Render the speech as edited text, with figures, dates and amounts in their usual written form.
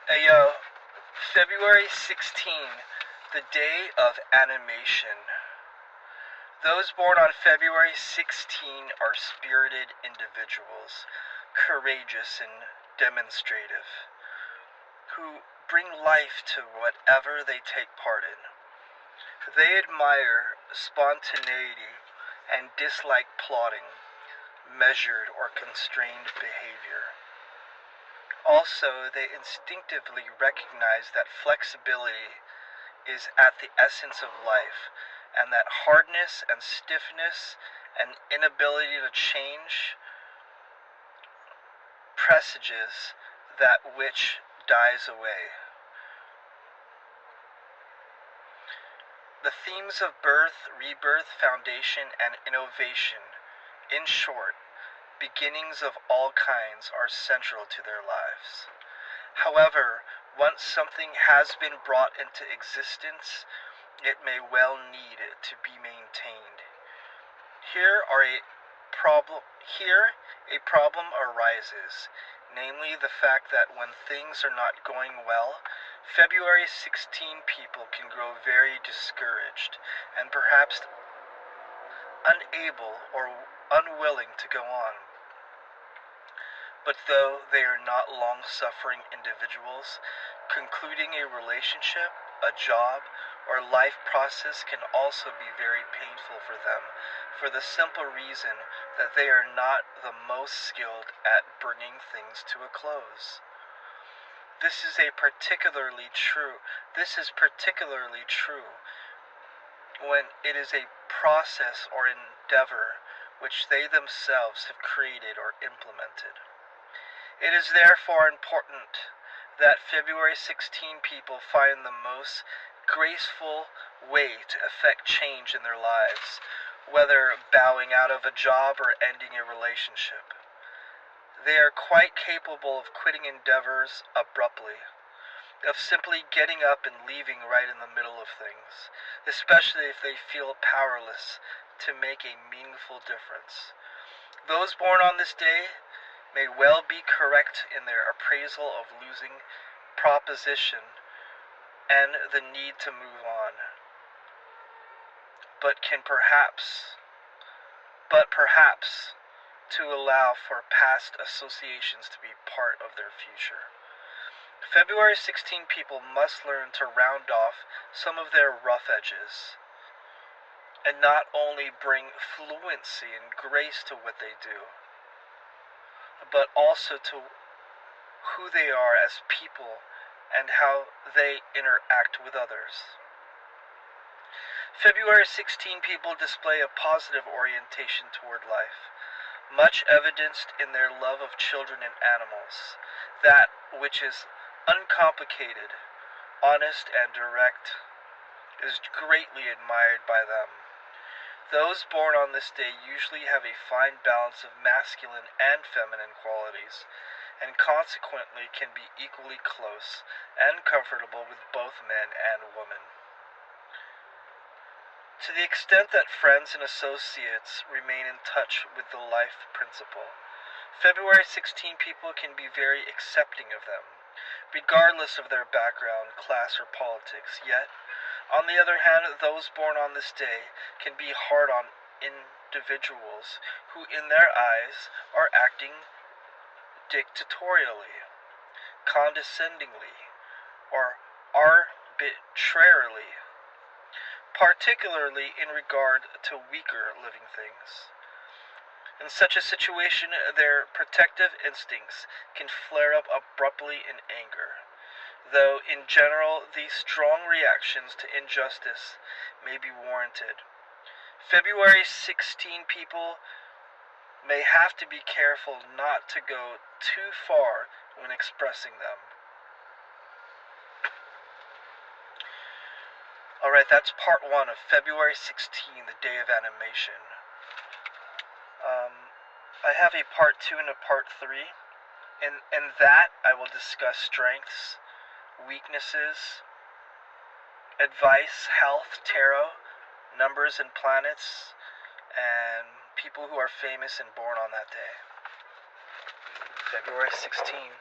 Hey yo, February 16, the day of animation. Those born on February 16 are spirited individuals, courageous and demonstrative, who bring life to whatever they take part in. They admire spontaneity and dislike plotting, measured or constrained behavior. Also, they instinctively recognize that flexibility is at the essence of life, and that hardness and stiffness and inability to change presages that which dies away. The themes of birth, rebirth, foundation, and innovation, in short, beginnings of all kinds, are central to their lives. However, once something has been brought into existence, it may well need to be maintained. Here a problem arises, namely the fact that when things are not going well, February 16 people can grow very discouraged and perhaps unable or unwilling to go on. But though they are not long-suffering individuals, concluding a relationship, a job, or life process can also be very painful for them, for the simple reason that they are not the most skilled at bringing things to a close. This is particularly true when it is a process or endeavor which they themselves have created or implemented. It is therefore important that February 16 people find the most graceful way to effect change in their lives, whether bowing out of a job or ending a relationship. They are quite capable of quitting endeavors abruptly, of simply getting up and leaving right in the middle of things, especially if they feel powerless to make a meaningful difference. Those born on this day may well be correct in their appraisal of losing proposition and the need to move on, but perhaps to allow for past associations to be part of their future. February 16 people must learn to round off some of their rough edges and not only bring fluency and grace to what they do, but also to who they are as people and how they interact with others. February 16 people display a positive orientation toward life, much evidenced in their love of children and animals. That which is uncomplicated, honest, and direct is greatly admired by them. Those born on this day usually have a fine balance of masculine and feminine qualities, and consequently can be equally close and comfortable with both men and women. To the extent that friends and associates remain in touch with the life principle, February 16 people can be very accepting of them, regardless of their background, class, or politics. Yet, on the other hand, those born on this day can be hard on individuals who, in their eyes, are acting dictatorially, condescendingly, or arbitrarily, particularly in regard to weaker living things. In such a situation, their protective instincts can flare up abruptly in anger, though in general these strong reactions to injustice may be warranted. February 16 people may have to be careful not to go too far when expressing them. Alright, that's part 1 of February 16, the day of animation. I have a part 2 and a part 3. In that, I will discuss strengths, weaknesses, advice, health, tarot, numbers and planets, and people who are famous and born on that day. February 16.